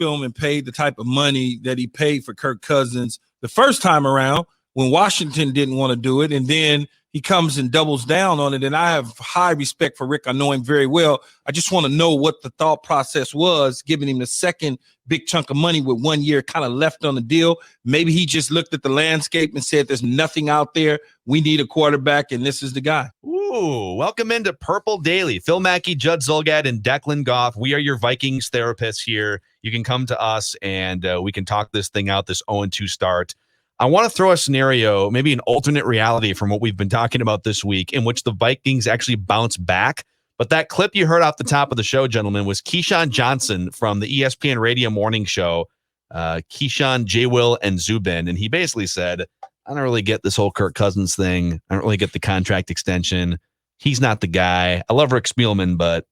Spielman paid the type of money that he paid for Kirk Cousins the first time around when Washington didn't want to do it, and then he comes and doubles down on it. And I have high respect for Rick. I know him very well. I just want to know what the thought process was, giving him the second big chunk of money with 1 year kind of left on the deal. Maybe he just looked at the landscape and said, there's nothing out there. We need a quarterback, and this is the guy. Ooh, welcome into Purple Daily. Phil Mackey, Judd Zulgad, and Declan Goff. We are your Vikings therapists here. You can come to us, and we can talk this thing out, this 0-2 start. I want to throw a scenario, maybe an alternate reality from what we've been talking about this week, in which the Vikings actually bounce back. But that clip you heard off the top of the show, gentlemen, was Keyshawn Johnson from the ESPN Radio Morning Show, Keyshawn, J. Will, and Zubin. And he basically said, I don't really get this whole Kirk Cousins thing. I don't really get the contract extension. He's not the guy. I love Rick Spielman, but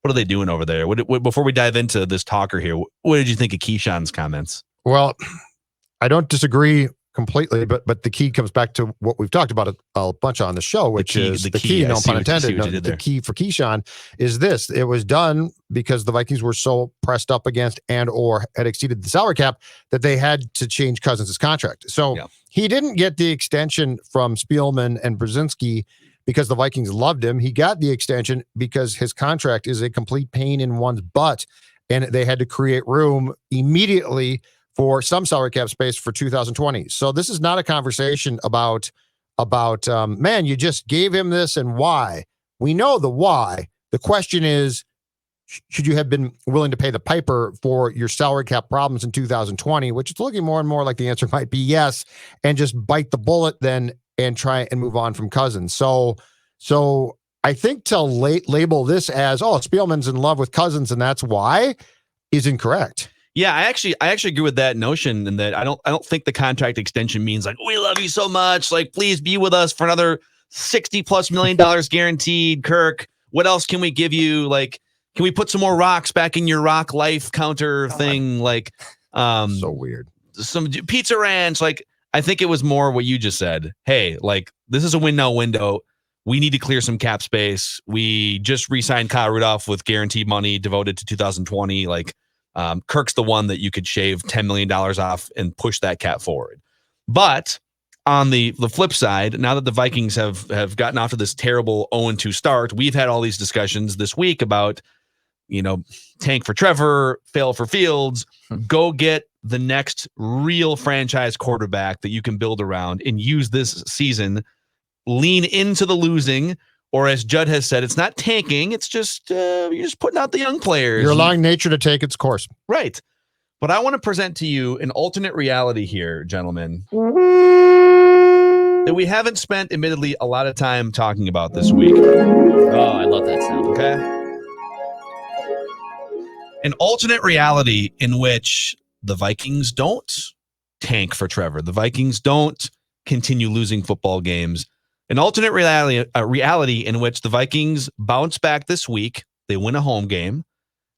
what are they doing over there? Before we dive into this talker here, what did you think of Keyshawn's comments? Well, I don't disagree completely, but the key comes back to what we've talked about a bunch on the show, which is the key, no pun intended. The key for Keyshawn is this. It was done because the Vikings were so pressed up against and or had exceeded the salary cap that they had to change Cousins' contract. So he didn't get the extension from Spielman and Brzezinski because the Vikings loved him. He got the extension because his contract is a complete pain in one's butt, and they had to create room immediately for some salary cap space for 2020. So this is not a conversation about man, you just gave him this and why. We know the why. The question is, should you have been willing to pay the piper for your salary cap problems in 2020, which is looking more and more like the answer might be yes, and just bite the bullet then and try and move on from Cousins. So I think to label this as, Spielman's in love with Cousins and that's why, is incorrect. Yeah, I actually agree with that notion, and that I don't think the contract extension means like, we love you so much, like please be with us for another $60+ million guaranteed. Kirk, what else can we give you? Like, can we put some more rocks back in your rock life counter thing? Like, so weird. Some pizza ranch. Like, I think it was more what you just said. Hey, like this is a win now window. We need to clear some cap space. We just re-signed Kyle Rudolph with guaranteed money devoted to 2020. Like, Kirk's the one that you could shave $10 million off and push that cap forward. But on the flip side, now that the Vikings have gotten off to this terrible 0-2 start, we've had all these discussions this week about, tank for Trevor, fail for Fields, go get the next real franchise quarterback that you can build around and use this season, lean into the losing. Or as Judd has said, it's not tanking. It's just you're just putting out the young players. You're allowing nature to take its course. Right. But I want to present to you an alternate reality here, gentlemen, that we haven't spent, admittedly, a lot of time talking about this week. Oh, I love that sound. Okay. An alternate reality in which the Vikings don't tank for Trevor. The Vikings don't continue losing football games. An alternate reality in which the Vikings bounce back this week. They win a home game.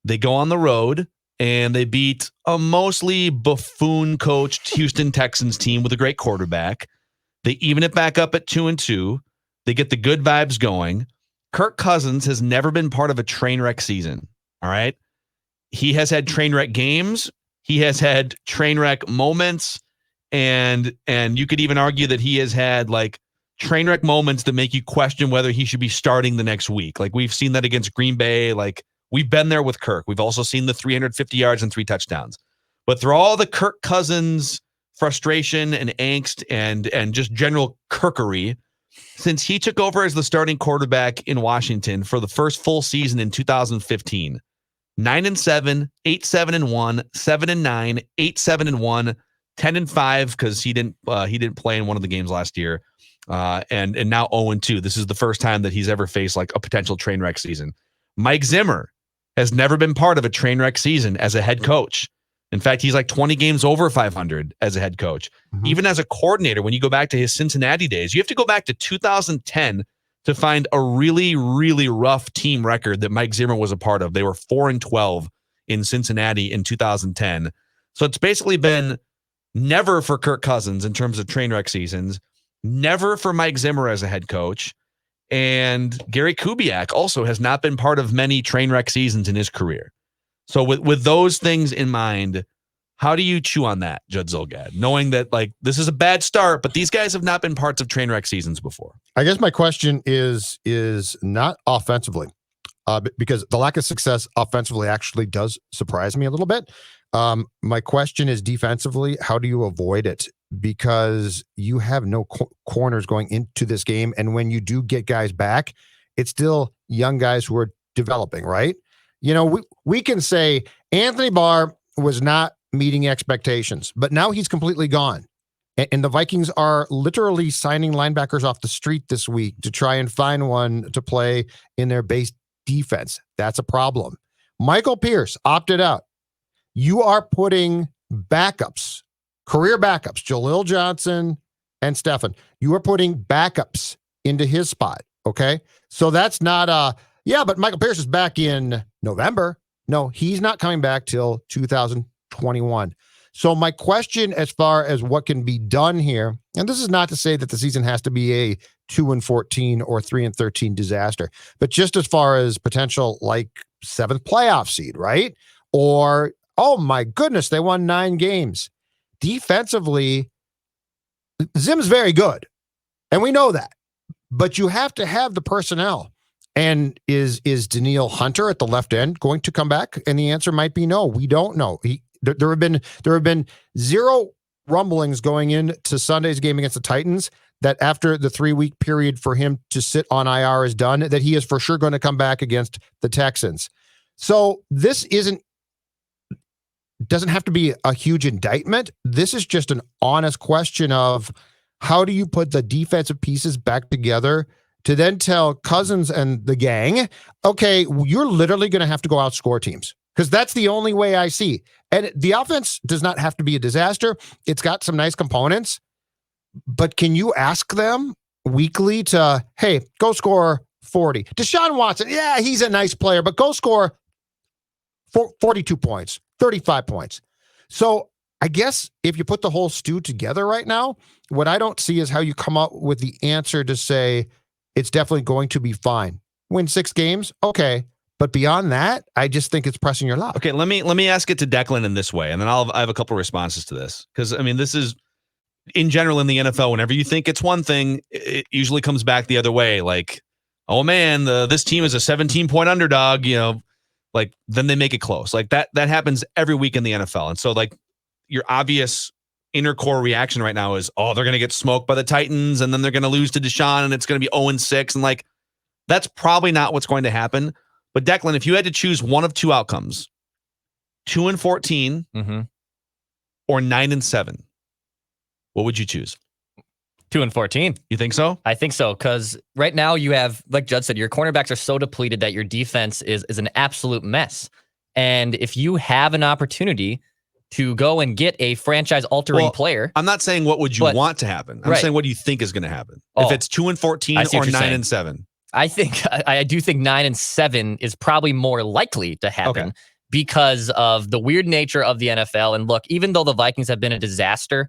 They go on the road, and they beat a mostly buffoon-coached Houston Texans team with a great quarterback. They even it back up at 2-2. They get the good vibes going. Kirk Cousins has never been part of a train wreck season, all right? He has had train wreck games. He has had train wreck moments, and you could even argue that he has had, like, train wreck moments that make you question whether he should be starting the next week. Like we've seen that against Green Bay. Like we've been there with Kirk. We've also seen the 350 yards and 3 touchdowns. But through all the Kirk Cousins frustration and angst and just general Kirkery, since he took over as the starting quarterback in Washington for the first full season in 2015, 9-7, 8-7-1, 7-9, 8-7-1, 10-5 because he didn't play in one of the games last year. And now 0-2. This is the first time that he's ever faced like a potential train wreck season. Mike Zimmer has never been part of a train wreck season as a head coach. In fact, he's like 20 games over 500 as a head coach. Mm-hmm. Even as a coordinator, when you go back to his Cincinnati days, you have to go back to 2010 to find a really, really rough team record that Mike Zimmer was a part of. They were 4-12 in Cincinnati in 2010. So it's basically been never for Kirk Cousins in terms of train wreck seasons. Never for Mike Zimmer as a head coach. And Gary Kubiak also has not been part of many train wreck seasons in his career. So with those things in mind, how do you chew on that, Judd Zulgad, knowing that like this is a bad start, but these guys have not been parts of train wreck seasons before? I guess my question is not offensively, because the lack of success offensively actually does surprise me a little bit. My question is defensively, how do you avoid it? Because you have no corners going into this game, and when you do get guys back, it's still young guys who are developing, right? You know, we can say Anthony Barr was not meeting expectations, but now he's completely gone. And the Vikings are literally signing linebackers off the street this week to try and find one to play in their base defense. That's a problem. Michael Pierce opted out. You are putting backups, career backups, Jaleel Johnson and Stefan. You are putting backups into his spot, okay? So that's not but Michael Pierce is back in November. No, he's not coming back till 2021. So my question as far as what can be done here, and this is not to say that the season has to be a 2-14 or 3-13 disaster, but just as far as potential like 7th playoff seed, right? Or, oh my goodness, they won 9 games. Defensively, Zim's very good, and we know that. But you have to have the personnel. And is Danielle Hunter at the left end going to come back? And the answer might be no. We don't know. There have been zero rumblings going into Sunday's game against the Titans that after the 3-week period for him to sit on IR is done, that he is for sure going to come back against the Texans. So this doesn't have to be a huge indictment. This is just an honest question of how do you put the defensive pieces back together to then tell Cousins and the gang, okay, you're literally going to have to go outscore teams, because that's the only way I see. And the offense does not have to be a disaster. It's got some nice components, but can you ask them weekly to, hey, go score 40? Deshaun Watson, yeah, he's a nice player, but go score 42 points, 35 points. So I guess if you put the whole stew together right now, what I don't see is how you come up with the answer to say, it's definitely going to be fine. Win 6 games, okay. But beyond that, I just think it's pressing your luck. Okay, let me ask it to Declan in this way, and then I have a couple of responses to this. Because, I mean, this is, in general in the NFL, whenever you think it's one thing, it usually comes back the other way. Like, oh man, this team is a 17-point underdog, you know, like then they make it close. Like that happens every week in the NFL. And so like your obvious inner core reaction right now is, oh, they're going to get smoked by the Titans and then they're going to lose to Deshaun and it's going to be 0-6. And like, that's probably not what's going to happen. But Declan, if you had to choose one of 2 outcomes, 2-14 or 9-7, what would you choose? 2-14. You think so? I think so, because right now you have, like Judd said, your cornerbacks are so depleted that your defense is an absolute mess. And if you have an opportunity to go and get a franchise-altering player. I'm not saying what would you want to happen. I'm saying what do you think is going to happen? If it's 2-14 or 9-7. I do think 9-7 is probably more likely to happen because of the weird nature of the NFL. And look, even though the Vikings have been a disaster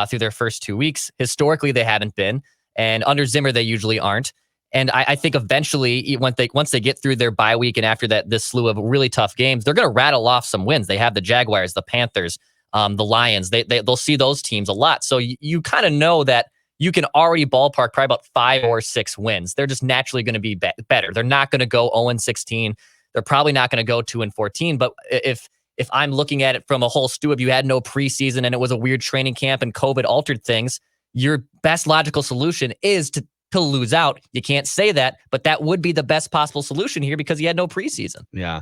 through their first 2 weeks, historically they haven't been, and under Zimmer they usually aren't. And I think eventually, once they get through their bye week and after this slew of really tough games, they're going to rattle off some wins. They have the Jaguars, the Panthers, the Lions. They'll see those teams a lot. So you kind of know that you can already ballpark probably about 5 or 6 wins. They're just naturally going to be better. They're not going to go 0-16. They're probably not going to go 2-14. But if I'm looking at it from a whole stew, if you had no preseason and it was a weird training camp and COVID altered things, your best logical solution is to lose out. You can't say that, but that would be the best possible solution here because you had no preseason. Yeah.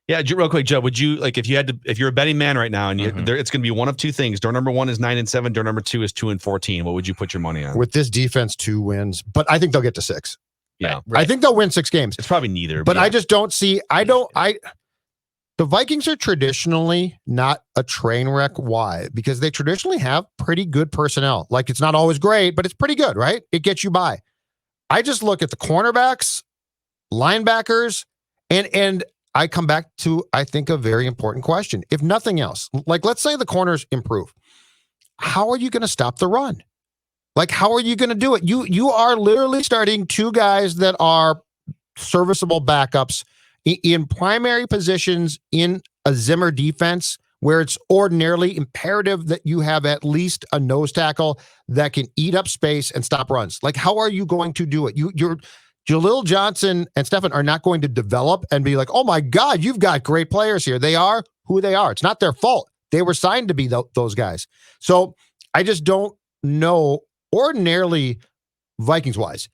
Real quick, Joe, would you, like, if you're a betting man right now and it's going to be one of 2 things. Door number 1 is 9-7. Door number 2 is 2-14. What would you put your money on? With this defense, 2 wins, but I think they'll get to 6. Yeah. Right. I think they'll win 6 games. It's probably neither. But I just don't see, the Vikings are traditionally not a train wreck. Why? Because they traditionally have pretty good personnel. Like, it's not always great, but it's pretty good, right? It gets you by. I just look at the cornerbacks, linebackers, and I come back to, I think, a very important question. If nothing else, like, let's say the corners improve. How are you going to stop the run? Like, how are you going to do it? You are literally starting 2 guys that are serviceable backups in primary positions in a Zimmer defense where it's ordinarily imperative that you have at least a nose tackle that can eat up space and stop runs? Like, how are you going to do it? You're Jaleel Johnson and Stefan are not going to develop and be like, oh my God, you've got great players here. They are who they are. It's not their fault. They were signed to be those guys. So I just don't know. Ordinarily, Vikings-wise,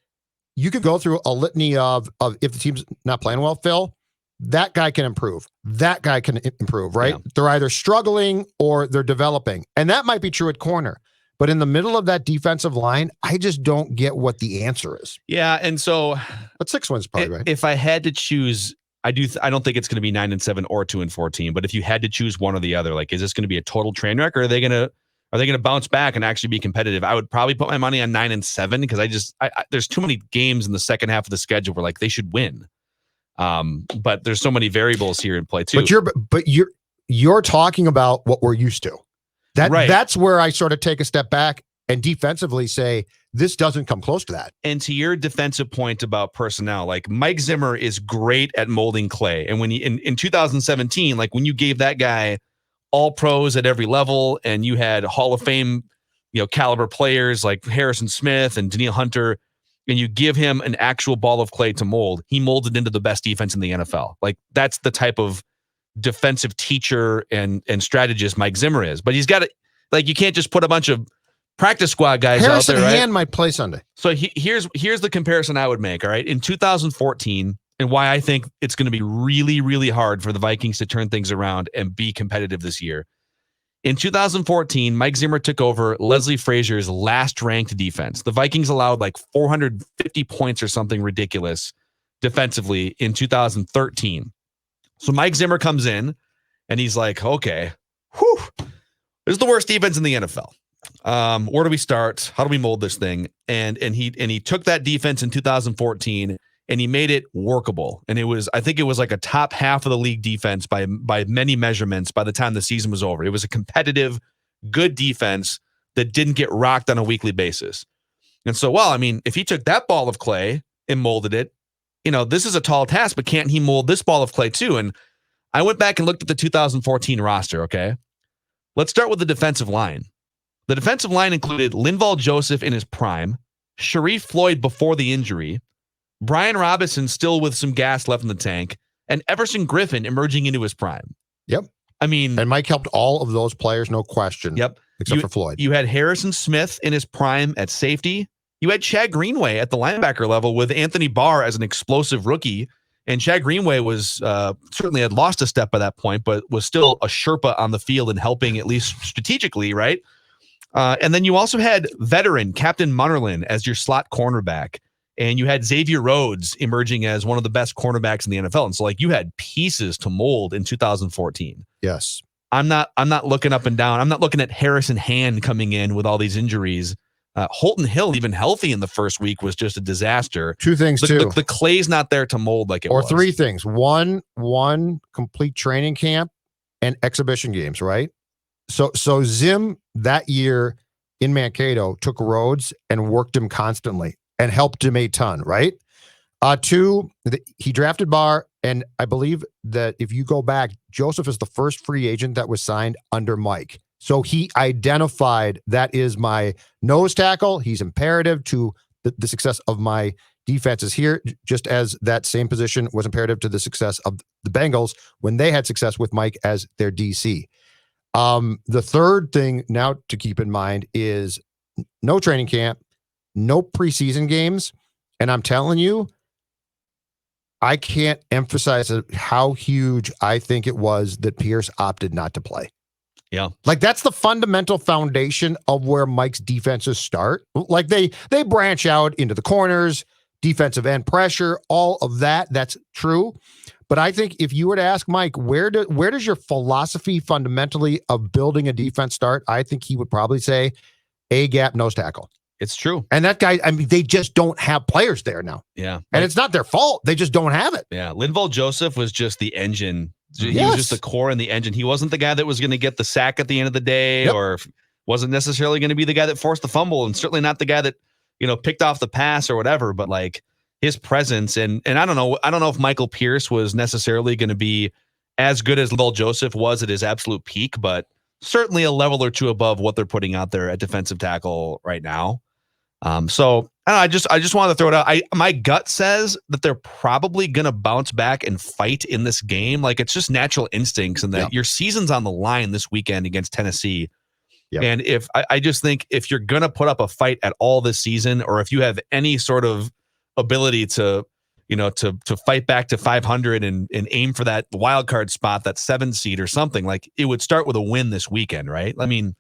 you could go through a litany of if the team's not playing well, Phil, that guy can improve. That guy can improve, right? Yeah. They're either struggling or they're developing. And that might be true at corner. But in the middle of that defensive line, I just don't get what the answer is. Yeah, and so... But 6 wins probably, right? If I had to choose... I don't think it's going to be 9-7 or 2-14, but if you had to choose one or the other, like, is this going to be a total train wreck, or are they going to bounce back and actually be competitive? I would probably put my money on 9-7 because there's too many games in the second half of the schedule where like they should win. But there's so many variables here in play too. But you're talking about what we're used to. That's where I sort of take a step back and defensively say, this doesn't come close to that. And to your defensive point about personnel, like Mike Zimmer is great at molding clay. And when in 2017, like when you gave that guy all pros at every level and you had Hall of Fame, caliber players like Harrison Smith and Danielle Hunter, and you give him an actual ball of clay to mold, he molded into the best defense in the NFL. Like that's the type of defensive teacher and strategist Mike Zimmer is. But he's got to, like, you can't just put a bunch of practice squad guys Harrison out there, right? Hand might play Sunday. So here's the comparison I would make, all right? In 2014, and why I think it's going to be really, really hard for the Vikings to turn things around and be competitive this year. In 2014, Mike Zimmer took over Leslie Frazier's last-ranked defense. The Vikings allowed like 450 points or something ridiculous defensively in 2013. So Mike Zimmer comes in, and he's like, okay, this is the worst defense in the NFL. Where do we start? How do we mold this thing? And he took that defense in 2014 and he made it workable. And I think it was like a top half of the league defense by many measurements by the time the season was over. It was a competitive, good defense that didn't get rocked on a weekly basis. And so, if he took that ball of clay and molded it, this is a tall task, but can't he mold this ball of clay too? And I went back and looked at the 2014 roster. Okay. Let's start with the defensive line. The defensive line included Linval Joseph in his prime, Sharif Floyd before the injury, Brian Robinson still with some gas left in the tank, and Everson Griffin emerging into his prime. Yep. And Mike helped all of those players, no question. Yep. Except for Floyd. You had Harrison Smith in his prime at safety. You had Chad Greenway at the linebacker level with Anthony Barr as an explosive rookie. And Chad Greenway was certainly had lost a step by that point, but was still a Sherpa on the field and helping at least strategically, right? And then you also had veteran Captain Munnerlyn as your slot cornerback. And you had Xavier Rhodes emerging as one of the best cornerbacks in the NFL. And so like you had pieces to mold in 2014. Yes. I'm not looking up and down. I'm not looking at Harrison Hand coming in with all these injuries. Holton Hill, even healthy in the first week, was just a disaster. Two things, too. The clay's not there to mold like it was. Or three things. One complete training camp and exhibition games, right? So Zim that year in Mankato took Rhodes and worked him constantly and helped him a ton, right? Two, he drafted Barr, and I believe that if you go back, Joseph is the first free agent that was signed under Mike. So he identified that is my nose tackle. He's imperative to the success of my defenses here, just as that same position was imperative to the success of the Bengals when they had success with Mike as their DC. The third thing now to keep in mind is no training camp, no preseason games. And I'm telling you, I can't emphasize how huge I think it was that Pierce opted not to play. Yeah. Like that's the fundamental foundation of where Mike's defenses start. Like they branch out into the corners, defensive end pressure, all of that. That's true. But I think if you were to ask Mike, where does your philosophy fundamentally of building a defense start? I think he would probably say A-gap nose tackle. It's true. And that guy, they just don't have players there now. Yeah. And it's not their fault. They just don't have it. Yeah. Linval Joseph was just the engine. He was just the core and the engine. He wasn't the guy that was going to get the sack at the end of the day, or wasn't necessarily going to be the guy that forced the fumble, and certainly not the guy that, picked off the pass or whatever, but like his presence. And I don't know if Michael Pierce was necessarily going to be as good as Linval Joseph was at his absolute peak, but certainly a level or two above what they're putting out there at defensive tackle right now. So I just wanted to throw it out. My gut says that they're probably going to bounce back and fight in this game. Like, it's just natural instincts, and that your season's on the line this weekend against Tennessee. Yep. And if I just think if you're going to put up a fight at all this season, or if you have any sort of ability to fight back to 500 and aim for that wild card spot, that 7 seed or something, like, it would start with a win this weekend, right? I mean,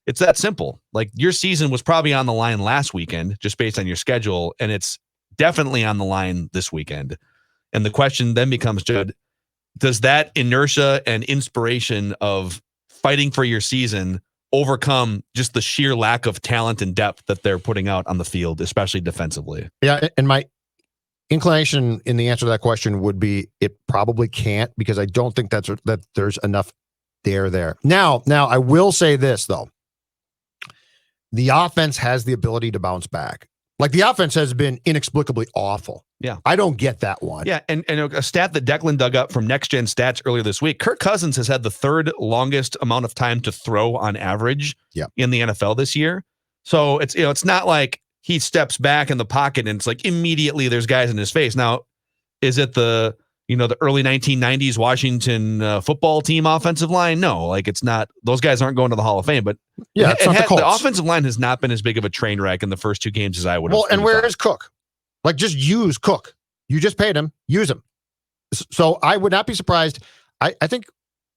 it's that simple. Like, your season was probably on the line last weekend just based on your schedule, and it's definitely on the line this weekend. And the question then becomes, Judd, does that inertia and inspiration of fighting for your season overcome just the sheer lack of talent and depth that they're putting out on the field, especially defensively? Yeah, and my inclination in the answer to that question would be it probably can't, because I don't think that there's enough there. Now I will say this, though. The offense has the ability to bounce back. Like, the offense has been inexplicably awful. Yeah. I don't get that one. Yeah. And a stat that Declan dug up from Next Gen Stats earlier this week, Kirk Cousins has had the 3rd longest amount of time to throw on average in the NFL this year. So it's not like he steps back in the pocket and it's like immediately there's guys in his face. Now, is it the early 1990s Washington football team offensive line? No, like, it's not. Those guys aren't going to the Hall of Fame, but the offensive line has not been as big of a train wreck in the first 2 games as I would have. Well, and where is Cook? Like, just use Cook. You just paid him. Use him. So I would not be surprised. I think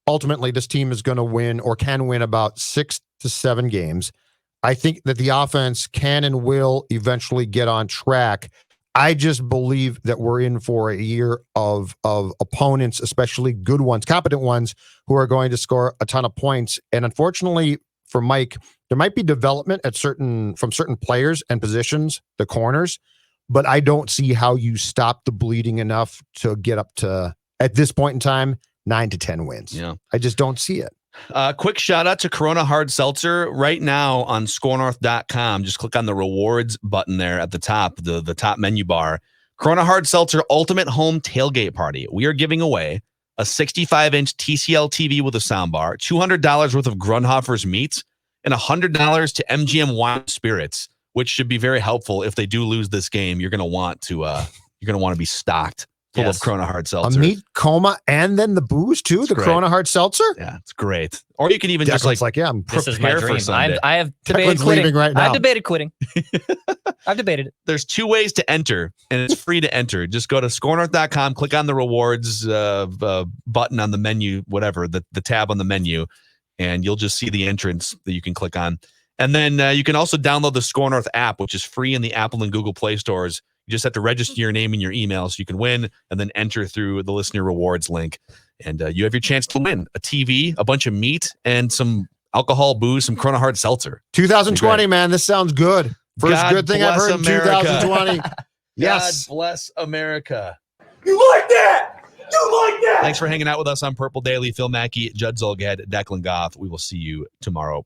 ultimately this team is going to win, or can win, about 6 to 7 games. I think that the offense can and will eventually get on track. I just believe that we're in for a year of opponents, especially good ones, competent ones, who are going to score a ton of points. And unfortunately for Mike, there might be development from certain players and positions, the corners, but I don't see how you stop the bleeding enough to get up to, at this point in time, 9 to 10 wins. Yeah. I just don't see it. Quick shout out to Corona Hard Seltzer right now on scorenorth.com. Just click on the rewards button there at the top, the top menu bar. Corona Hard Seltzer Ultimate Home Tailgate Party. We are giving away a 65-inch TCL TV with a soundbar, $200 worth of Grunhofer's meats, and $100 to MGM Wine Spirits, which should be very helpful if they do lose this game. You're going to want to be stocked full of Corona Hard Seltzer. A meat coma and then the booze too. It's the great. Corona Hard Seltzer. Yeah, it's great. Or you can even Declan's just I'm this is my dream. I have debated Declan's quitting. Leaving right now. I've debated quitting. I've debated it. There's 2 ways to enter, and it's free to enter. Just go to scorenorth.com, click on the rewards button on the menu, whatever, the tab on the menu, and you'll just see the entrance that you can click on. And then you can also download the Score North app, which is free in the Apple and Google Play stores. You just have to register your name and your email so you can win, and then enter through the listener rewards link. And you have your chance to win a TV, a bunch of meat, and some alcohol, booze, some Corona Hard Seltzer. 2020, man. This sounds good. First good thing I've heard in 2020. Yes. God bless America. You like that? You like that? Thanks for hanging out with us on Purple Daily. Phil Mackey, Judd Zulgad, Declan Goff. We will see you tomorrow.